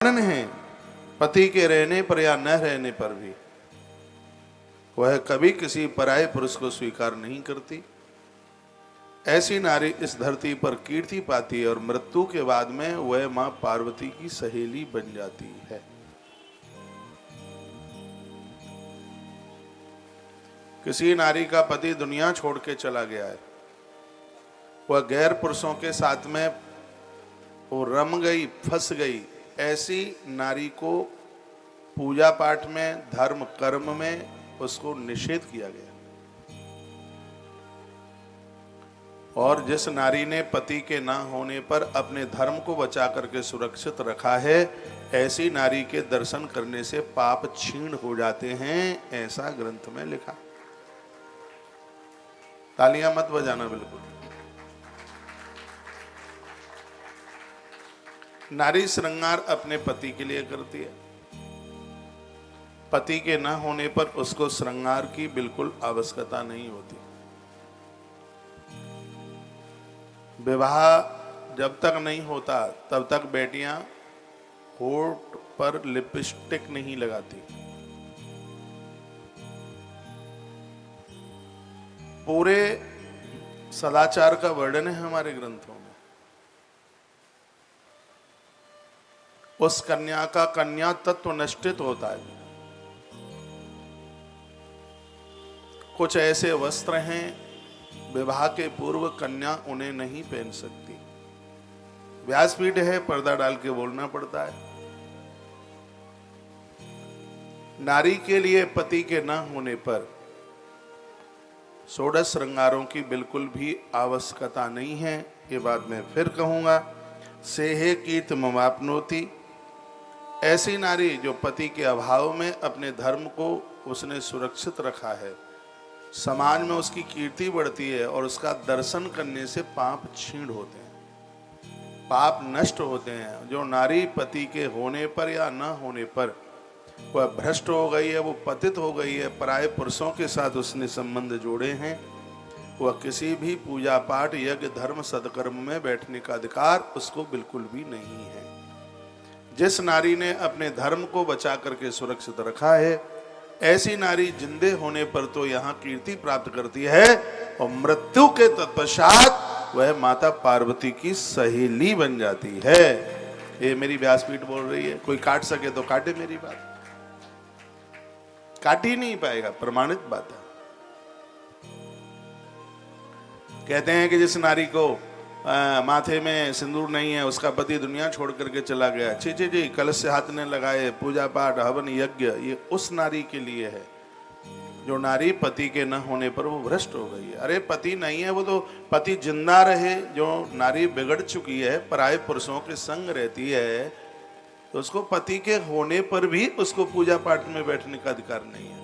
है पति के रहने पर या न रहने पर भी वह कभी किसी पराये पुरुष को स्वीकार नहीं करती। ऐसी नारी इस धरती पर कीर्ति पाती है और मृत्यु के बाद में वह मां पार्वती की सहेली बन जाती है। किसी नारी का पति दुनिया छोड़ के चला गया है, वह गैर पुरुषों के साथ में वो रम गई, फंस गई। ऐसी नारी को पूजा पाठ में, धर्म कर्म में उसको निषेध किया गया। और जिस नारी ने पति के ना होने पर अपने धर्म को बचा करके सुरक्षित रखा है, ऐसी नारी के दर्शन करने से पाप क्षीण हो जाते हैं, ऐसा ग्रंथ में लिखा। तालियां मत बजाना बिल्कुल। नारी श्रृंगार अपने पति के लिए करती है। पति के न होने पर उसको श्रृंगार की बिल्कुल आवश्यकता नहीं होती। विवाह जब तक नहीं होता तब तक बेटियां होठ पर लिपस्टिक नहीं लगाती। पूरे सदाचार का वर्णन है हमारे ग्रंथों में। उस कन्या का कन्या तत्व नष्टित होता है। कुछ ऐसे वस्त्र हैं विवाह के पूर्व कन्या उन्हें नहीं पहन सकती। व्यासपीठ है, पर्दा डाल के बोलना पड़ता है। नारी के लिए पति के न होने पर षोडश श्रृंगारों की बिल्कुल भी आवश्यकता नहीं है। ये बात मैं फिर कहूंगा। सेहे कीर्ति ममाप्नोति। ऐसी नारी जो पति के अभाव में अपने धर्म को उसने सुरक्षित रखा है, समाज में उसकी कीर्ति बढ़ती है और उसका दर्शन करने से पाप क्षीण होते हैं, पाप नष्ट होते हैं। जो नारी पति के होने पर या न होने पर वह भ्रष्ट हो गई है, वो पतित हो गई है, पराये पुरुषों के साथ उसने संबंध जोड़े हैं, वह किसी भी पूजा पाठ, यज्ञ, धर्म, सत्कर्म में बैठने का अधिकार उसको बिल्कुल भी नहीं है। जिस नारी ने अपने धर्म को बचा करके सुरक्षित रखा है, ऐसी नारी जिंदे होने पर तो यहाँ कीर्ति प्राप्त करती है और मृत्यु के तत्पश्चात वह माता पार्वती की सहेली बन जाती है। ये मेरी व्यासपीठ बोल रही है। कोई काट सके तो काटे मेरी बात, काट ही नहीं पाएगा, प्रमाणित बात है। कहते हैं कि जिस नारी को माथे में सिंदूर नहीं है, उसका पति दुनिया छोड़ करके चला गया, जी कलश से हाथ ने लगाए, पूजा पाठ, हवन, यज्ञ, ये उस नारी के लिए है जो नारी पति के न होने पर वो भ्रष्ट हो गई है। अरे पति नहीं है, वो तो पति जिंदा रहे। जो नारी बिगड़ चुकी है, पराये पुरुषों के संग रहती है, तो उसको पति के होने पर भी उसको पूजा पाठ में बैठने का अधिकार नहीं है,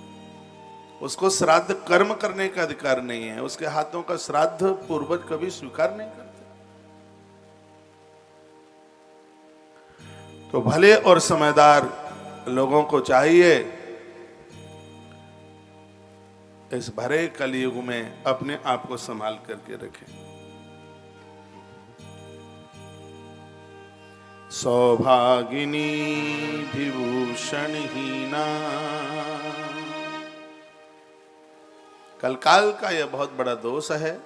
उसको श्राद्ध कर्म करने का अधिकार नहीं है, उसके हाथों का श्राद्ध पूर्वज कभी स्वीकार नहीं करते। तो भले और समझदार लोगों को चाहिए इस भरे कलयुग में अपने आप को संभाल करके रखें। सौभागिनी विभूषणहीना। कलकाल का यह बहुत बड़ा दोष है।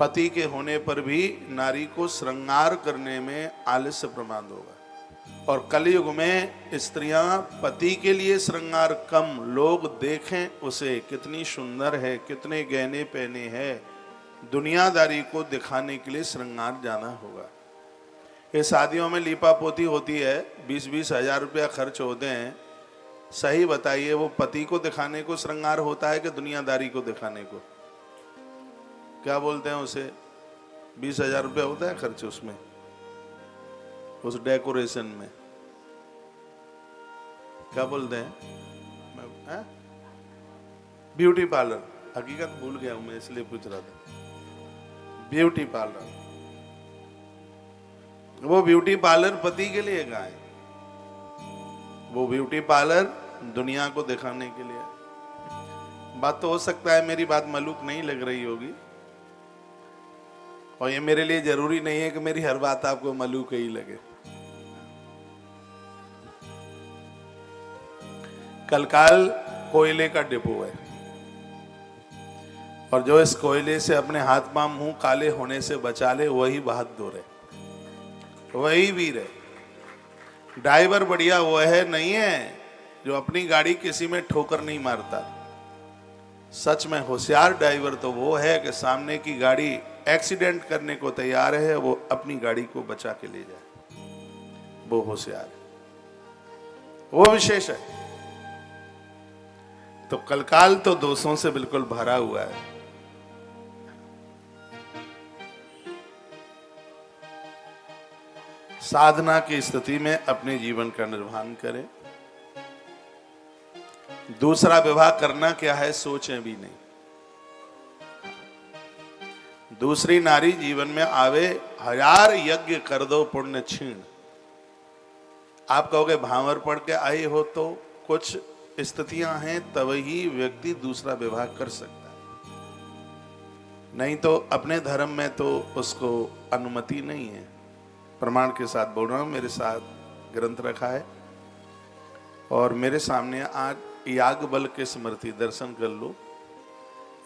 पति के होने पर भी नारी को श्रृंगार करने में आलस्य प्रमाद होगा। और कलयुग में स्त्रियां पति के लिए श्रृंगार कम, लोग देखें उसे कितनी सुंदर है, कितने गहने पहने हैं, दुनियादारी को दिखाने के लिए श्रृंगार जाना होगा। ये शादियों में लीपा पोती होती है, 20-20 हजार रुपया खर्च होते हैं। सही बताइए, वो पति को दिखाने को श्रृंगार होता है कि दुनियादारी को दिखाने को? क्या बोलते हैं उसे? 20 हजार रुपया होता है खर्च उसमें, उस डेकोरेशन में। क्या बोलते हैं? Beauty parlour. हकीकत भूल गया हूं मैं, इसलिए पूछ रहा था। ब्यूटी पार्लर, वो ब्यूटी पार्लर पति के लिए कहाँ है? वो ब्यूटी पार्लर दुनिया को दिखाने के लिए। बात तो हो सकता है मेरी बात मलूक नहीं लग रही होगी, और ये मेरे लिए जरूरी नहीं है कि मेरी हर बात आपको मलूक ही लगे। कलकाल कोयले का डिपो है, और जो इस कोयले से अपने हाथ पांव मुंह काले होने से बचा ले वही बहादुर है, वही वीर है। ड्राइवर बढ़िया वो है नहीं है जो अपनी गाड़ी किसी में ठोकर नहीं मारता। सच में होशियार ड्राइवर तो वो है कि सामने की गाड़ी एक्सीडेंट करने को तैयार है, वो अपनी गाड़ी को बचा के ले जाए, वो होशियार है, वो विशेष है। तो कलकाल तो दोषों से बिल्कुल भरा हुआ है। साधना की स्थिति में अपने जीवन का निर्वहन करें। दूसरा विवाह करना क्या है सोचें भी नहीं। दूसरी नारी जीवन में आवे 1000 यज्ञ कर दो पुण्य छीण। आप कहोगे भांवर पढ़ के आए हो तो कुछ स्थितियां हैं तब ही व्यक्ति दूसरा विवाह कर सकता है, नहीं तो अपने धर्म में तो उसको अनुमति नहीं है। प्रमाण के साथ बोल रहा हूं, मेरे साथ ग्रंथ रखा है और मेरे सामने आज याज्ञवल के स्मृति दर्शन कर लो।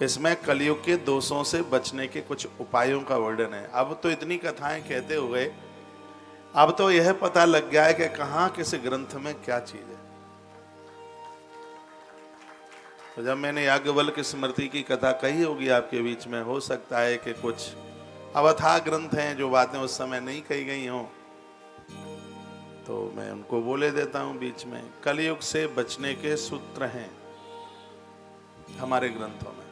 इसमें कलयुग के दोषों से बचने के कुछ उपायों का वर्णन है। अब तो इतनी कथाएं कहते हुए अब तो यह पता लग गया है कि कहां किस ग्रंथ में क्या चीज है। तो जब मैंने याज्ञवल की स्मृति की कथा कही होगी आपके बीच में, हो सकता है कि कुछ अवथा ग्रंथ हैं जो बातें उस समय नहीं कही गई हों, तो मैं उनको बोले देता हूं बीच में। कलयुग से बचने के सूत्र हैं हमारे ग्रंथों में।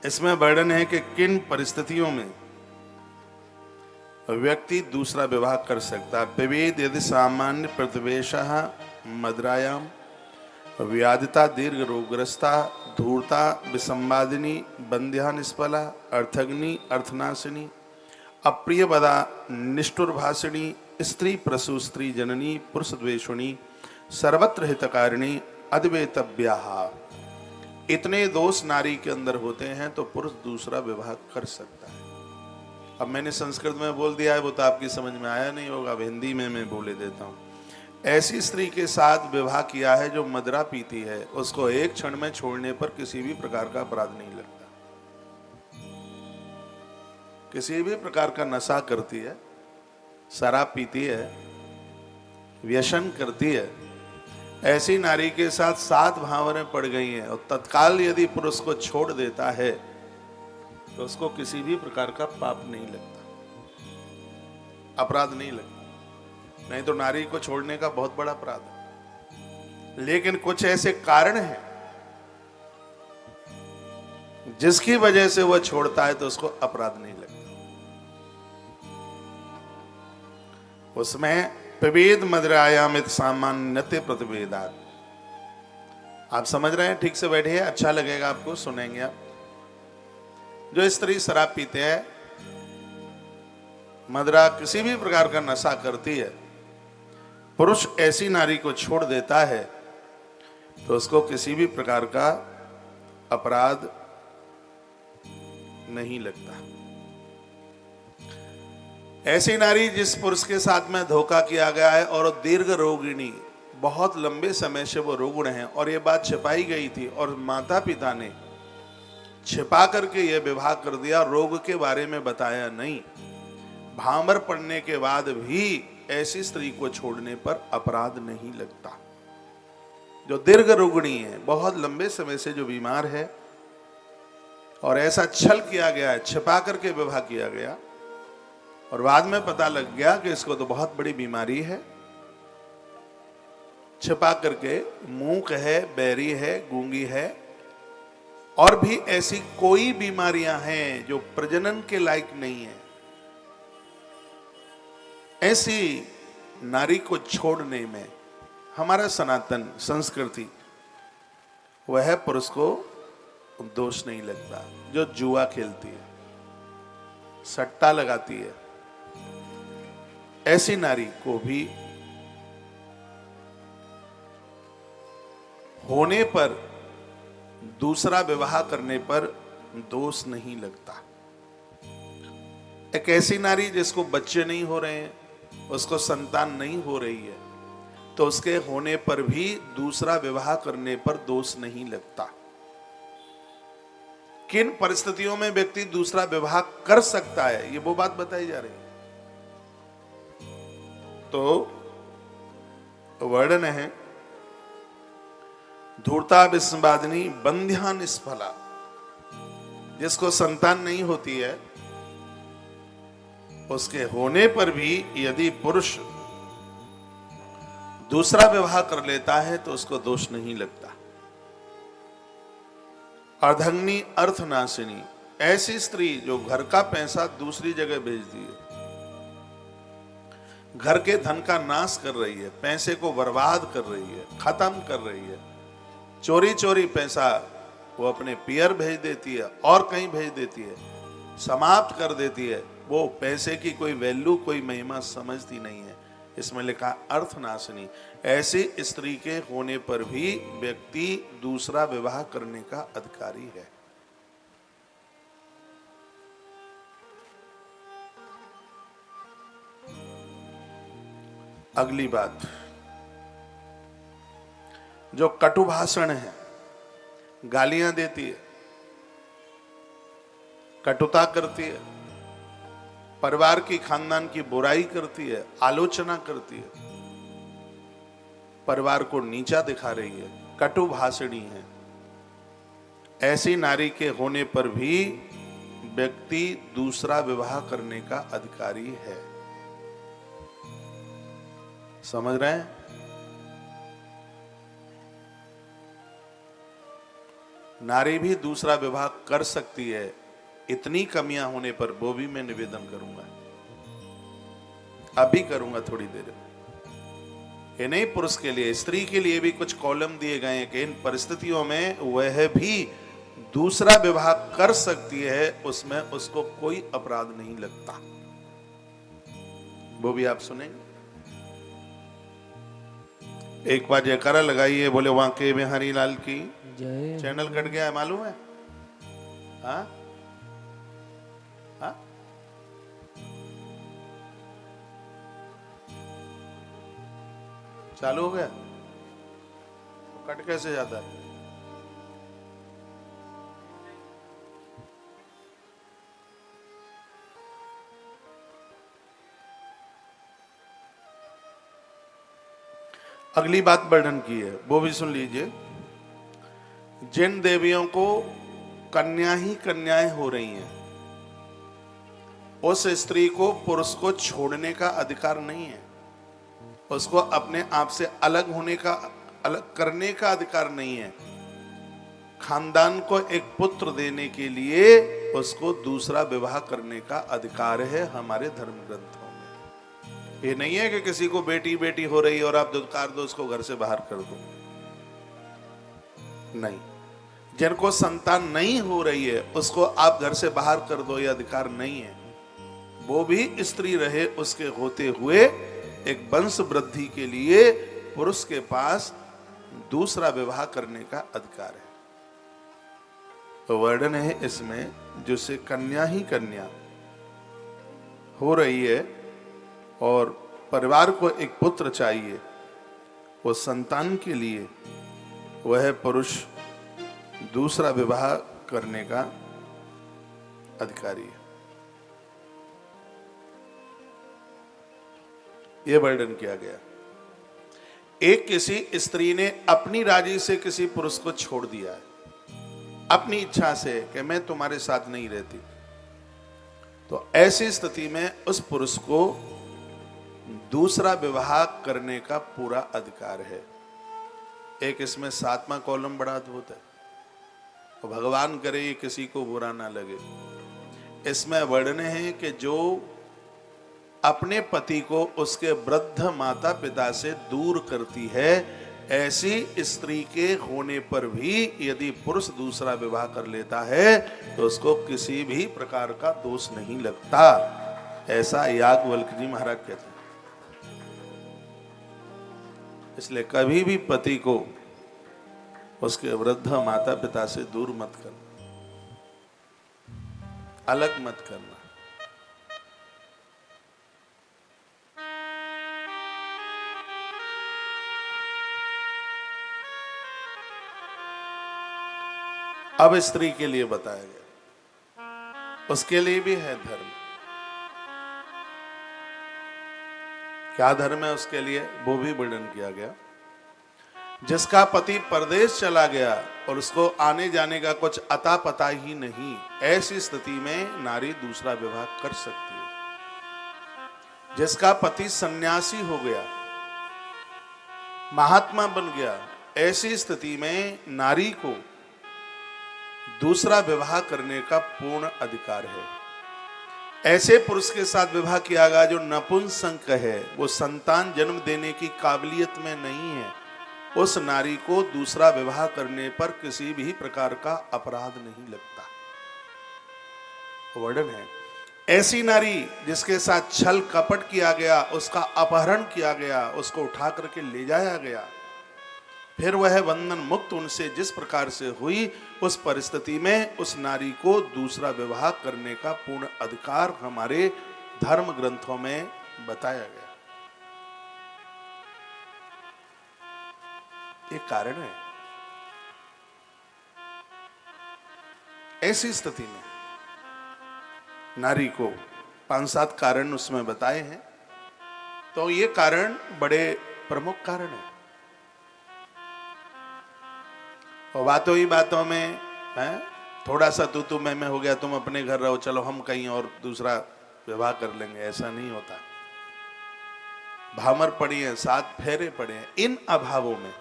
इसमें वर्णन है कि किन परिस्थितियों में व्यक्ति दूसरा विवाह कर सकता है। विवेद यदि सामान्य प्रतिवेशः मद्रायाम व्याधिता दीर्घ रोगग्रस्ता धूर्ता विसंवादिनी बंध्या निष्फला अर्थग्नि अर्थनाशिनी अप्रिय बदा निष्ठुर भाषिणी स्त्री प्रसु स्त्री जननी पुरुष द्वेषिणी सर्वत्र हितकारिणी अद्वैतव्या। इतने दोष नारी के अंदर होते हैं तो पुरुष दूसरा विवाह कर सकता है। अब मैंने संस्कृत में बोल दिया है, वो तो आपकी समझ में आया नहीं होगा, अब हिंदी में मैं बोले देता हूँ। ऐसी स्त्री के साथ विवाह किया है जो मदिरा पीती है, उसको एक क्षण में छोड़ने पर किसी भी प्रकार का अपराध नहीं लगता। किसी भी प्रकार का नशा करती है, शराब पीती है, व्यसन करती है, ऐसी नारी के साथ 7 भावरें पड़ गई हैं और तत्काल यदि पुरुष को छोड़ देता है तो उसको किसी भी प्रकार का पाप नहीं लगता, अपराध नहीं लगता। नहीं तो नारी को छोड़ने का बहुत बड़ा अपराध है। लेकिन कुछ ऐसे कारण हैं जिसकी वजह से वह छोड़ता है तो उसको अपराध नहीं लगता। उसमें प्रवेद मद्रायामित सामान्यते प्रतिवेदात। आप समझ रहे हैं? ठीक से बैठिए, अच्छा लगेगा आपको, सुनेंगे आप। जो स्त्री शराब पीते हैं, मदिरा किसी भी प्रकार का नशा करती है, पुरुष ऐसी नारी को छोड़ देता है तो उसको किसी भी प्रकार का अपराध नहीं लगता। ऐसी नारी जिस पुरुष के साथ में धोखा किया गया है और दीर्घ रोगिणी, बहुत लंबे समय से वो रोगुण है और ये बात छिपाई गई थी और माता पिता ने छिपा करके यह विवाह कर दिया, रोग के बारे में बताया नहीं। भामर पड़ने के बाद भी ऐसी स्त्री को छोड़ने पर अपराध नहीं लगता। जो दीर्घ रोगिणी है, बहुत लंबे समय से जो बीमार है और ऐसा छल किया गया है, छिपा करके विवाह किया गया और बाद में पता लग गया कि इसको तो बहुत बड़ी बीमारी है, छिपा करके मूक है, बैरी है, गूंगी है और भी ऐसी कोई बीमारियां हैं जो प्रजनन के लायक नहीं है, ऐसी नारी को छोड़ने में हमारा सनातन संस्कृति वह पुरुष को दोष नहीं लगता। जो जुआ खेलती है, सट्टा लगाती है, ऐसी नारी को भी होने पर, दूसरा विवाह करने पर दोष नहीं लगता। एक ऐसी नारी जिसको बच्चे नहीं हो रहे हैं, उसको संतान नहीं हो रही है, तो उसके होने पर भी दूसरा विवाह करने पर दोष नहीं लगता। किन परिस्थितियों में व्यक्ति दूसरा विवाह कर सकता है, ये वो बात बताई जा रही है। तो वर्णन है, धूर्ता विस्मबादिनी बंध्या निष्फला, जिसको संतान नहीं होती है उसके होने पर भी यदि पुरुष दूसरा विवाह कर लेता है तो उसको दोष नहीं लगता। अर्धंगिनी अर्थनाशिनी, ऐसी स्त्री जो घर का पैसा दूसरी जगह भेज दी है, घर के धन का नाश कर रही है, पैसे को बर्बाद कर रही है, खत्म कर रही है, चोरी चोरी पैसा वो अपने पियर भेज देती है और कहीं भेज देती है, समाप्त कर देती है, वो पैसे की कोई वैल्यू कोई महिमा समझती नहीं है। इसमें लिखा अर्थनाशिनी, ऐसी स्त्री के होने पर भी व्यक्ति दूसरा विवाह करने का अधिकारी है। अगली बात, जो कटु भाषण है, गालियां देती है, कटुता करती है, परिवार की खानदान की बुराई करती है, आलोचना करती है, परिवार को नीचा दिखा रही है, कटु भाषणी है, ऐसी नारी के होने पर भी व्यक्ति दूसरा विवाह करने का अधिकारी है। समझ रहे हैं? नारी भी दूसरा विवाह कर सकती है, इतनी कमियां होने पर वो भी मैं निवेदन करूंगा, अभी करूंगा थोड़ी देर में। ये नहीं पुरुष के लिए, स्त्री के लिए भी कुछ कॉलम दिए गए हैं कि इन परिस्थितियों में वह भी दूसरा विवाह कर सकती है, उसमें उसको कोई अपराध नहीं लगता। वो भी आप सुनेंगे। एक बार जयकारा लगाइए, बोले वांके बिहारी लाल की जय। चैनल कट गया है मालूम है? हाँ हाँ, चालू हो गया तो कट कैसे जाता है? अगली बात वर्णन की है, वो भी सुन लीजिए। जिन देवियों को कन्या ही कन्याएं हो रही हैं, उस स्त्री को पुरुष को छोड़ने का अधिकार नहीं है, उसको अपने आप से अलग होने का, अलग करने का अधिकार नहीं है। खानदान को एक पुत्र देने के लिए उसको दूसरा विवाह करने का अधिकार है हमारे धर्म ग्रंथों में। ये नहीं है कि किसी को बेटी बेटी हो रही है और आप दुत्कार दो, उसको घर से बाहर कर दो, नहीं। जिनको संतान नहीं हो रही है उसको आप घर से बाहर कर दो, ये अधिकार नहीं है। वो भी स्त्री रहे, उसके होते हुए एक वंश वृद्धि के लिए पुरुष के पास दूसरा विवाह करने का अधिकार है। तो वर्णन है इसमें, जिससे कन्या ही कन्या हो रही है और परिवार को एक पुत्र चाहिए, वो संतान के लिए वह पुरुष दूसरा विवाह करने का अधिकारी है। यह वर्णन किया गया। एक किसी स्त्री ने अपनी राजी से किसी पुरुष को छोड़ दिया है, अपनी इच्छा से कि मैं तुम्हारे साथ नहीं रहती, तो ऐसी स्थिति में उस पुरुष को दूसरा विवाह करने का पूरा अधिकार है। एक इसमें 7वां कॉलम बड़ा अद्भुत है, तो भगवान करे ये किसी को बुरा ना लगे। इसमें वर्णन है कि जो अपने पति को उसके वृद्ध माता पिता से दूर करती है, ऐसी स्त्री के होने पर भी यदि पुरुष दूसरा विवाह कर लेता है तो उसको किसी भी प्रकार का दोष नहीं लगता, ऐसा याज्ञवल्क्य जी महाराज कहते हैं। इसलिए कभी भी पति को उसके वृद्ध माता पिता से दूर मत करना, अलग मत करना। अब स्त्री के लिए बताया गया, उसके लिए भी है धर्म। क्या धर्म है उसके लिए, वो भी वर्णन किया गया। जिसका पति परदेश चला गया और उसको आने जाने का कुछ अता पता ही नहीं, ऐसी स्थिति में नारी दूसरा विवाह कर सकती है। जिसका पति सन्यासी हो गया, महात्मा बन गया, ऐसी स्थिति में नारी को दूसरा विवाह करने का पूर्ण अधिकार है। ऐसे पुरुष के साथ विवाह किया गया जो नपुंसक है, वो संतान जन्म देने की काबिलियत में नहीं है, उस नारी को दूसरा विवाह करने पर किसी भी प्रकार का अपराध नहीं लगता। वर्णन है, ऐसी नारी जिसके साथ छल कपट किया गया, उसका अपहरण किया गया, उसको उठा करके ले जाया गया, फिर वह बंधन मुक्त उनसे जिस प्रकार से हुई, उस परिस्थिति में उस नारी को दूसरा विवाह करने का पूर्ण अधिकार हमारे धर्म ग्रंथों में बताया गया। एक कारण है। ऐसी स्थिति में नारी को 5-7 कारण उसमें बताए हैं, तो ये कारण बड़े प्रमुख कारण है। और बातों ही बातों में है, थोड़ा सा तू मैं हो गया, तुम अपने घर रहो, चलो हम कहीं और दूसरा विवाह कर लेंगे, ऐसा नहीं होता। भामर पड़ी है, 7 फेरे पड़े हैं। इन अभावों में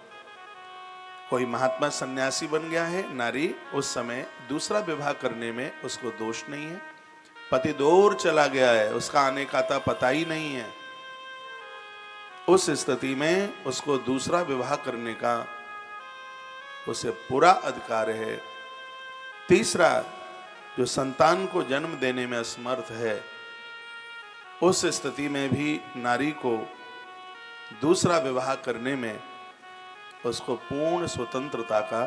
कोई महात्मा सन्यासी बन गया है, नारी उस समय दूसरा विवाह करने में उसको दोष नहीं है। पति दूर चला गया है, उसका आने का पता ही नहीं है, उस स्थिति में उसको दूसरा विवाह करने का उसे पूरा अधिकार है। तीसरा, जो संतान को जन्म देने में असमर्थ है, उस स्थिति में भी नारी को दूसरा विवाह करने में उसको पूर्ण स्वतंत्रता का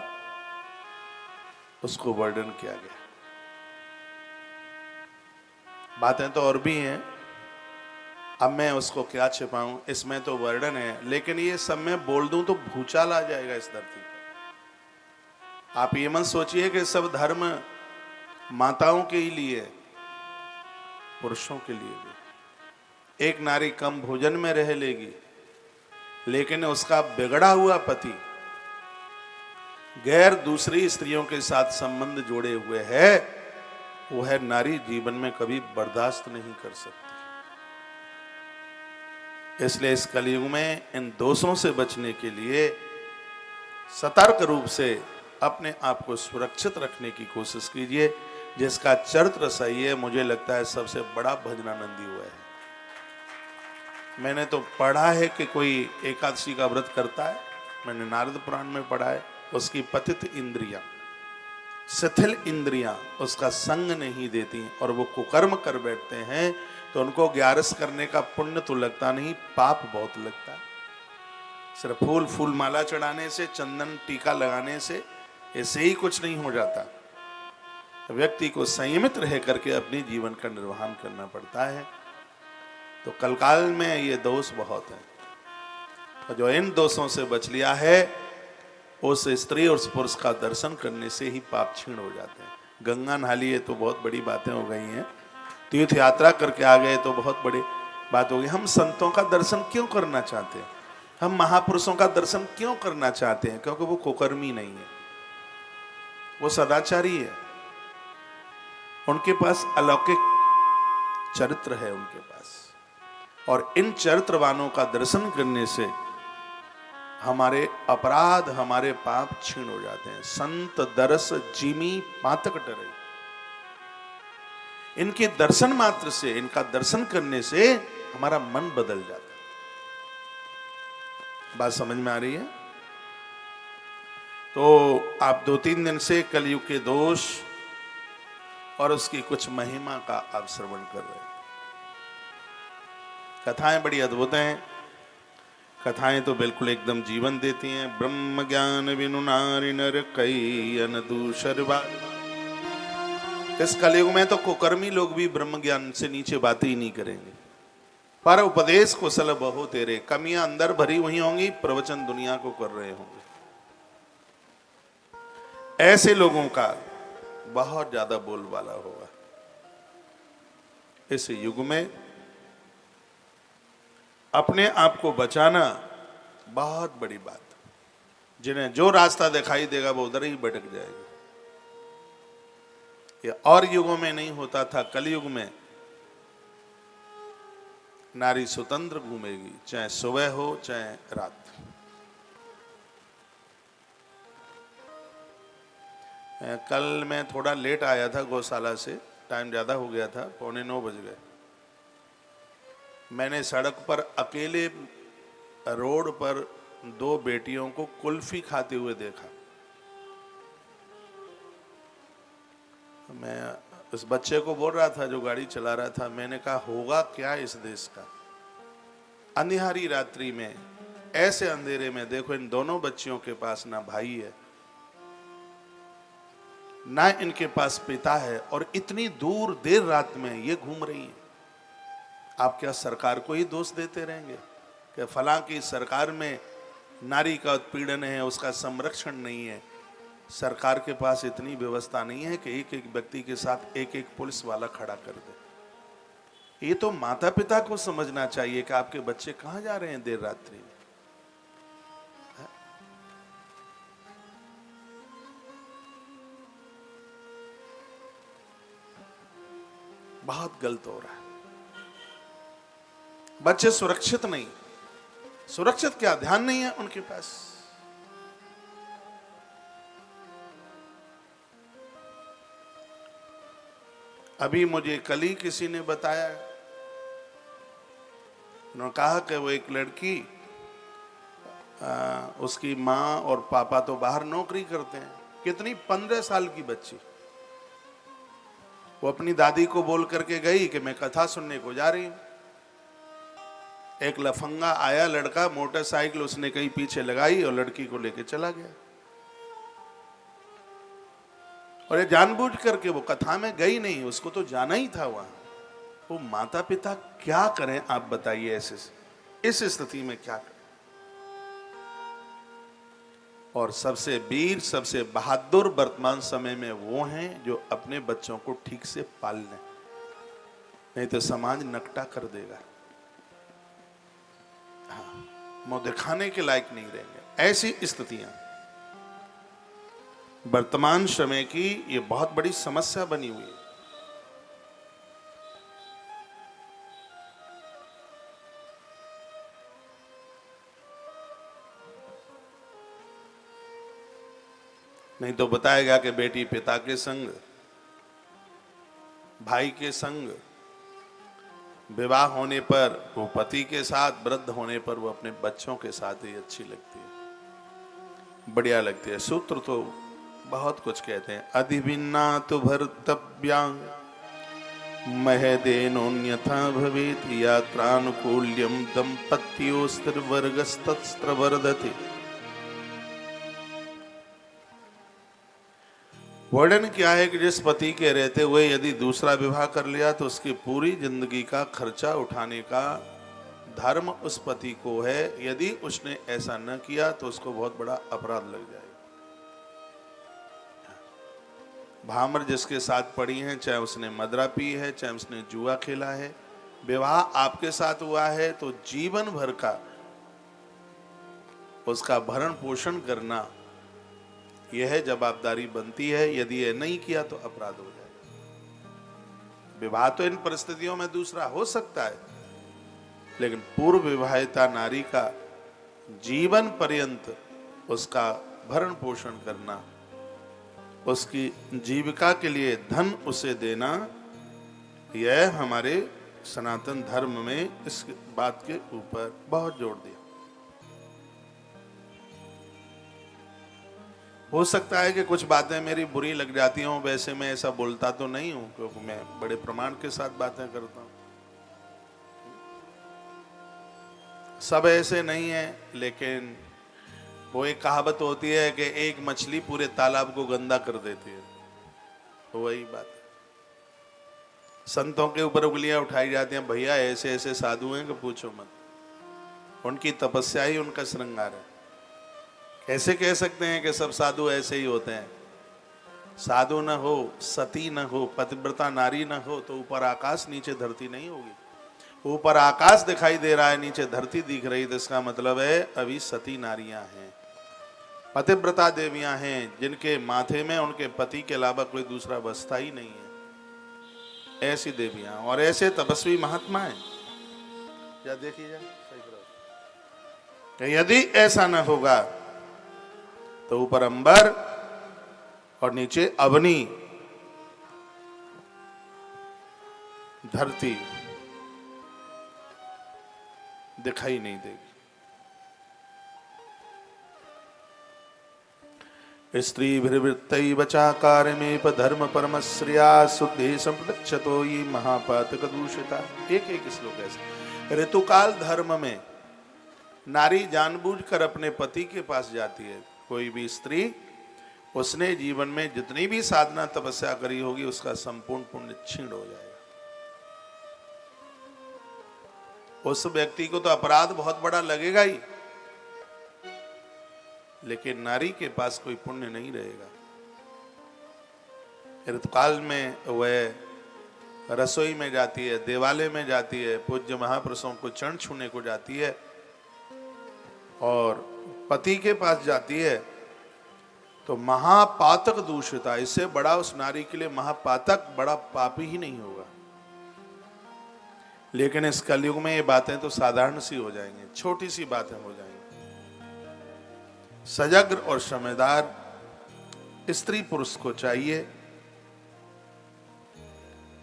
उसको वर्णन किया गया। बातें तो और भी हैं, अब मैं उसको क्या छिपाऊं, इसमें तो वर्णन है, लेकिन ये सब मैं बोल दूं तो भूचाल आ जाएगा इस धरती पर। आप ये मत सोचिए कि सब धर्म माताओं के ही लिए, पुरुषों के लिए भी। एक नारी कम भोजन में रह लेगी, लेकिन उसका बिगड़ा हुआ पति गैर दूसरी स्त्रियों के साथ संबंध जोड़े हुए है, वह नारी जीवन में कभी बर्दाश्त नहीं कर सकती। इसलिए इस कलयुग में इन दोषों से बचने के लिए सतर्क रूप से अपने आप को सुरक्षित रखने की कोशिश कीजिए। जिसका चरित्र सही है, मुझे लगता है सबसे बड़ा भजनानंदी हुआ है। मैंने तो पढ़ा है कि कोई एकादशी का व्रत करता है, मैंने नारद पुराण में पढ़ा है, उसकी पतित इंद्रियां, शिथिल इंद्रियां उसका संग नहीं देती और वो कुकर्म कर बैठते हैं, तो उनको ग्यारस करने का पुण्य तो लगता नहीं, पाप बहुत लगता है। सिर्फ फूल माला चढ़ाने से, चंदन टीका लगाने से ऐसे ही कुछ नहीं हो जाता। व्यक्ति को संयमित रह करके अपने जीवन का निर्वहन करना पड़ता है। तो कलकाल में ये दोष बहुत है, और जो इन दोषों से बच लिया है, उस स्त्री और उस पुरुष का दर्शन करने से ही पाप क्षीण हो जाते हैं। गंगा नहा लिए तो बहुत बड़ी बातें हो गई हैं, तीर्थ यात्रा करके आ गए तो बहुत बड़ी बात हो गई। हम संतों का दर्शन क्यों करना चाहते हैं, हम महापुरुषों का दर्शन क्यों करना चाहते हैं? क्योंकि वो कुकर्मी नहीं है, वो सदाचारी है, उनके पास अलौकिक चरित्र है उनके पास, और इन चरित्रवानों का दर्शन करने से हमारे अपराध, हमारे पाप क्षीण हो जाते हैं। संत दरस जिमी पातक डरे, इनके दर्शन मात्र से, इनका दर्शन करने से हमारा मन बदल जाता है। बात समझ में आ रही है? तो आप 2-3 दिन से कलयुग के दोष और उसकी कुछ महिमा का आप श्रवण कर रहे हैं। कथाएं बड़ी अद्भुत हैं, कथाएं तो बिल्कुल एकदम जीवन देती हैं। ब्रह्म ज्ञान बिनु नारी नर कई अन दूसर बात। इस कलयुग में तो कुकर्मी लोग भी ब्रह्म ज्ञान से नीचे बातें ही नहीं करेंगे। पर उपदेश कुशल बहु तेरे, कमियां अंदर भरी हुई होंगी, प्रवचन दुनिया को कर रहे होंगे। ऐसे लोगों का बहुत ज्यादा बोलबाला होगा। इस युग में अपने आप को बचाना बहुत बड़ी बात। जिन्हें जो रास्ता दिखाई देगा वो उधर ही भटक जाएगी। ये और युगों में नहीं होता था, कलयुग में नारी स्वतंत्र घूमेगी, चाहे सुबह हो चाहे रात। कल मैं थोड़ा लेट आया था गौशाला से, टाइम ज़्यादा हो गया था, 8:45 बज गए। मैंने सड़क पर अकेले रोड पर 2 बेटियों को कुल्फी खाते हुए देखा। मैं उस बच्चे को बोल रहा था जो गाड़ी चला रहा था, मैंने कहा होगा क्या इस देश का। अंधियारी रात्रि में, ऐसे अंधेरे में देखो इन दोनों बच्चियों के पास ना भाई है ना इनके पास पिता है, और इतनी दूर देर रात में ये घूम रही हैं। आप क्या सरकार को ही दोष देते रहेंगे कि फलां की सरकार में नारी का उत्पीड़न है, उसका संरक्षण नहीं है। सरकार के पास इतनी व्यवस्था नहीं है कि एक एक व्यक्ति के साथ एक एक पुलिस वाला खड़ा कर दे। ये तो माता पिता को समझना चाहिए कि आपके बच्चे कहां जा रहे हैं देर रात्रि में। बहुत गलत हो रहा है। बच्चे सुरक्षित नहीं, सुरक्षित क्या, ध्यान नहीं है उनके पास। अभी मुझे कल ही किसी ने बताया, उन्होंने कहा कि वो एक लड़की, उसकी माँ और पापा तो बाहर नौकरी करते हैं। कितनी, 15 साल की बच्ची, वो अपनी दादी को बोल करके गई कि मैं कथा सुनने को जा रही हूं। एक लफंगा आया लड़का, मोटरसाइकिल उसने कहीं पीछे लगाई और लड़की को लेके चला गया। और ये जानबूझ करके, वो कथा में गई नहीं, उसको तो जाना ही था वहां। वो माता पिता क्या करें आप बताइए, ऐसे इस स्थिति में क्या करें। और सबसे वीर, सबसे बहादुर वर्तमान समय में वो हैं जो अपने बच्चों को ठीक से पाल लें, नहीं तो समाज नकटा कर देगा। हाँ, मुंह दिखाने के लायक नहीं रहेंगे। ऐसी स्थितियां वर्तमान समय की ये बहुत बड़ी समस्या बनी हुई है। नहीं तो बताएगा कि बेटी पिता के संग, भाई के संग, विवाह होने पर वो पति के साथ, वृद्ध होने पर वो अपने बच्चों के साथ ही अच्छी लगती है, बढ़िया लगती है। सूत्र तो बहुत कुछ कहते हैं। अधिभिन्ना तो भर्तव्यांग महदेनोन्यथा भवेत यात्रानुकूल्यम दंपत्योस्त्रिवर्गस्तत्र वर्धते। वर्णन क्या है कि जिस पति के रहते हुए यदि दूसरा विवाह कर लिया तो उसकी पूरी जिंदगी का खर्चा उठाने का धर्म उस पति को है। यदि उसने ऐसा न किया तो उसको बहुत बड़ा अपराध लग जाएगा। भामर जिसके साथ पड़ी हैं, चाहे उसने मदरा पी है, चाहे उसने जुआ खेला है, विवाह आपके साथ हुआ है तो जीवन भर का उसका भरण पोषण करना यह जवाबदारी बनती है। यदि यह नहीं किया तो अपराध हो जाएगा। विवाह तो इन परिस्थितियों में दूसरा हो सकता है, लेकिन पूर्व विवाहिता नारी का जीवन पर्यंत उसका भरण पोषण करना, उसकी जीविका के लिए धन उसे देना, यह हमारे सनातन धर्म में इस बात के ऊपर बहुत जोर दिया। हो सकता है कि कुछ बातें मेरी बुरी लग जाती हों, वैसे मैं ऐसा बोलता तो नहीं हूं, क्योंकि मैं बड़े प्रमाण के साथ बातें करता हूं। सब ऐसे नहीं है, लेकिन वो एक कहावत होती है कि एक मछली पूरे तालाब को गंदा कर देती है, तो वही बात है। संतों के ऊपर उंगलियां उठाई जाती हैं, भैया ऐसे ऐसे साधु हैं कि पूछो मत, उनकी तपस्या ही उनका श्रृंगार है। कैसे कह सकते हैं कि सब साधु ऐसे ही होते हैं? साधु न हो, सती न हो, पतिव्रता नारी न हो तो ऊपर आकाश नीचे धरती नहीं होगी। ऊपर आकाश दिखाई दे रहा है, नीचे धरती दिख रही, तो इसका मतलब है अभी सती नारियां हैं, पतिव्रता देवियां हैं, जिनके माथे में उनके पति के अलावा कोई दूसरा बसता ही नहीं है। ऐसी देवियां और ऐसे तपस्वी महात्मा हैं। या देखिए सही करो, यदि ऐसा न होगा तो ऊपर अंबर और नीचे अवनी धरती दिखाई नहीं देगी। स्त्रीभिर्वृत्तैव चाकारमेव धर्म परमश्रिया शुद्धि संप्रक्षतो ये महापातक दूषिता। एक एक श्लोक ऐसे। ऋतुकाल धर्म में नारी जानबूझकर अपने पति के पास जाती है। कोई भी स्त्री, उसने जीवन में जितनी भी साधना तपस्या करी होगी उसका संपूर्ण पुण्य क्षीण हो जाएगा। उस व्यक्ति को तो अपराध बहुत बड़ा लगेगा ही, लेकिन नारी के पास कोई पुण्य नहीं रहेगा। ऋतुकाल में वह रसोई में जाती है, देवालय में जाती है, पूज्य महापुरुषों को चरण छूने को जाती है और पति के पास जाती है, तो महापातक दूषिता, इससे बड़ा उस नारी के लिए महापातक, बड़ा पापी ही नहीं होगा। लेकिन इस कलयुग में ये बातें तो साधारण सी हो जाएंगी, छोटी सी बातें हो जाएंगी। सजग और समझदार स्त्री पुरुष को चाहिए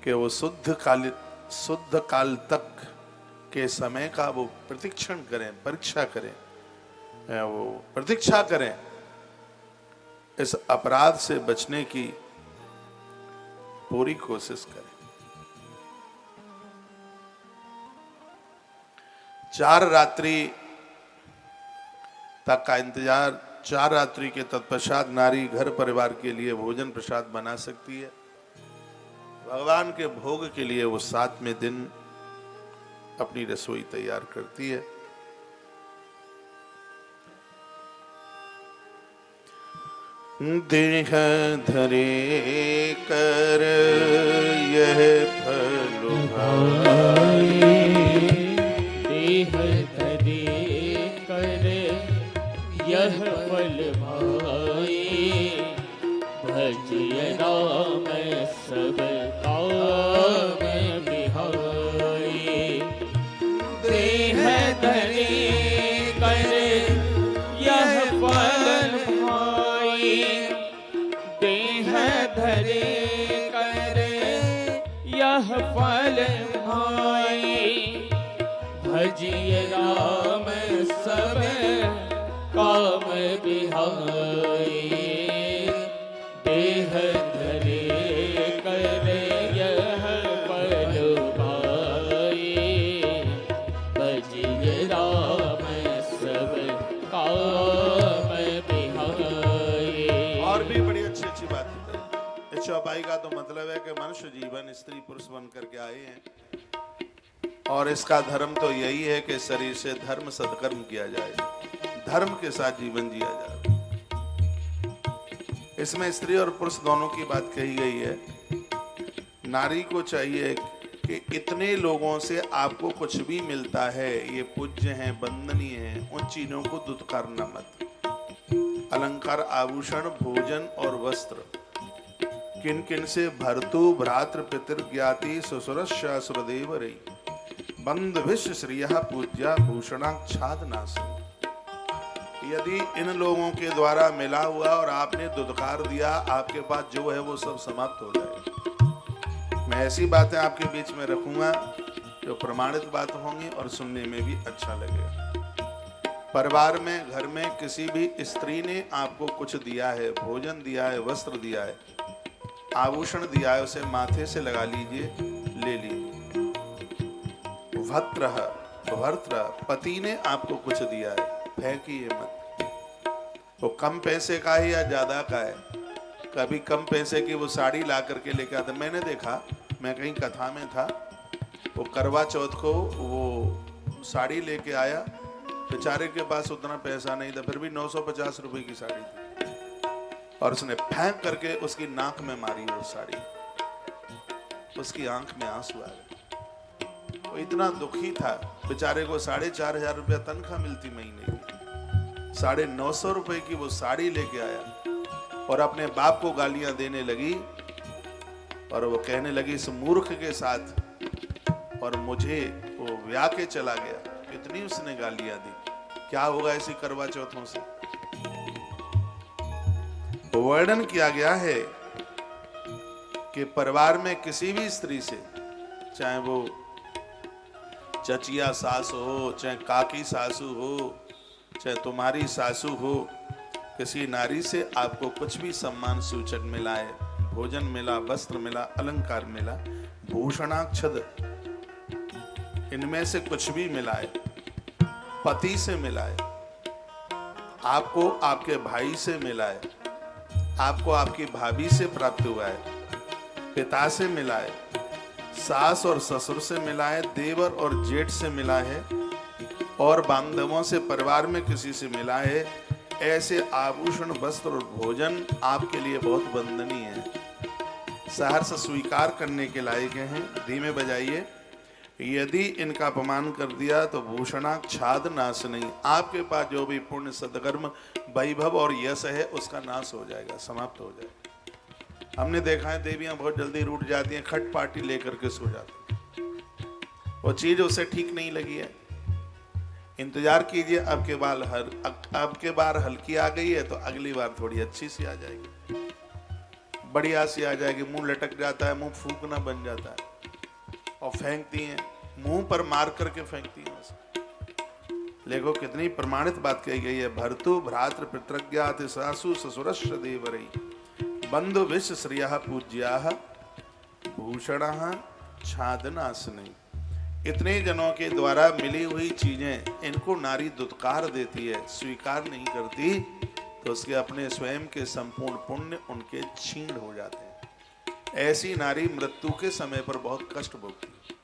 कि वो शुद्ध काल तक के समय का वो प्रतीक्षण करें, परीक्षा करें, वो प्रतीक्षा करें, इस अपराध से बचने की पूरी कोशिश करें। 4 रात्रि तक का इंतजार, 4 रात्रि के तत्पश्चात नारी घर परिवार के लिए भोजन प्रसाद बना सकती है। भगवान के भोग के लिए वो 7वें दिन अपनी रसोई तैयार करती है। देह धरे कर यह फल भाई, देह धरे कर यह फल भाई, भजिय राम सब काम बिहाई। देह धरे कर यह फल भाई, देह धरे कर यह फल भाई, भजिय राम सब काम बिहाई। देह धरे कर यह फल भाई, भजिय राम सब काम बिहाई। और भी बड़ी अच्छी अच्छी बात है। इस चौपाई का तो मतलब है कि मनुष्य जीवन स्त्री पुरुष बन करके आए हैं और इसका धर्म तो यही है कि शरीर से धर्म सत्कर्म किया जाए, धर्म के साथ जीवन जिया जाए। इसमें स्त्री और पुरुष दोनों की बात कही गई है। नारी को चाहिए कि इतने लोगों से आपको कुछ भी मिलता है, ये पूज्य हैं, वंदनीय हैं, उन चीजों को दुत्कारना मत। अलंकार, आभूषण, भोजन और वस्त्र किन किन से भर्तु भ्रातृ पितृ ज्ञाति ससुरस्यासुरदेव रही बंद विश्व श्रिय पूज्या भूषणाच्छादनासी। यदि इन लोगों के द्वारा मिला हुआ और आपने दुत्कार दिया, आपके पास जो है वो सब समाप्त हो जाएगा। मैं ऐसी बातें आपके बीच में रखूंगा जो प्रमाणित बात होंगी और सुनने में भी अच्छा लगेगा। परिवार में, घर में किसी भी स्त्री ने आपको कुछ दिया है, भोजन दिया है, वस्त्र दिया है, आभूषण दिया है, उसे माथे से लगा लीजिए, ले लीजिए। भर्त्र, पति ने आपको कुछ दिया है, फेंकिए मत। वो कम पैसे का है या ज्यादा का है। कभी कम पैसे की वो साड़ी ला करके लेके आता। मैंने देखा, मैं कहीं कथा में था, वो करवा चौथ को वो साड़ी लेके आया, बेचारे के पास उतना पैसा नहीं था, फिर भी 950 रुपए की साड़ी थी। और उसने फेंक करके उसकी नाक में मारी वो साड़ी। उसकी आंख में आंसू आ गए। वो इतना दुखी था, बेचारे को 4,500 रुपया तनख्वाह मिलती महीने की, 950 रुपए की वो साड़ी लेके आया और अपने बाप को गालियां देने लगी। और वो कहने लगी इस मूर्ख के साथ, और मुझे वो ब्याह के चला गया। कितनी उसने गालियां दी। क्या होगा ऐसी करवा चौथों से? वर्णन किया गया है कि परिवार में किसी भी स्त्री से, चाहे वो चचिया सास हो, चाहे काकी सासू हो, चाहे तुम्हारी सासू हो, किसी नारी से आपको कुछ भी सम्मान सूचक मिला है, भोजन मिला, वस्त्र मिला, अलंकार मिला, भूषणाक्षद, इनमें से कुछ भी मिला है, पति से मिला है, आपको आपके भाई से मिला है, आपको आपकी भाभी से प्राप्त हुआ है, पिता से मिला है, सास और ससुर से मिला है, देवर और जेठ से मिला है, और बांधवों से, परिवार में किसी से मिला है, ऐसे आभूषण, वस्त्र और भोजन आपके लिए बहुत वंदनीय है, सहर्ष स्वीकार करने के लायक हैं। धीमे बजाइए। यदि इनका अपमान कर दिया तो भूषणाक्षाद नाश नहीं, आपके पास जो भी पुण्य, सदकर्म, वैभव और यश है उसका नाश हो जाएगा, समाप्त हो जाएगा। हमने देखा है देवियां बहुत जल्दी रूठ जाती हैं, खट पार्टी लेकर के सो जाती हैं। वो चीज उसे ठीक नहीं लगी है, इंतजार कीजिए। अब के बार हल्की आ गई है तो अगली बार थोड़ी अच्छी सी आ जाएगी, बढ़िया सी आ जाएगी। मुंह लटक जाता है, मुंह फूकना बन जाता है, और फेंकती हैं, मुंह पर मार करके फेंकती हैं उसे। देखो कितनी प्रमाणित बात कही गई है। भर्तु भ्रातृ पितृज्ञाति सासु ससुरश्च देवरई बंधु विश्व श्रियः पूज्याः भूषणः छादनासनि। इतने जनों के द्वारा मिली हुई चीजें इनको नारी दुत्कार देती है, स्वीकार नहीं करती, तो उसके अपने स्वयं के संपूर्ण पुण्य उनके छीण हो जाते हैं। ऐसी नारी मृत्यु के समय पर बहुत कष्ट भोगती है।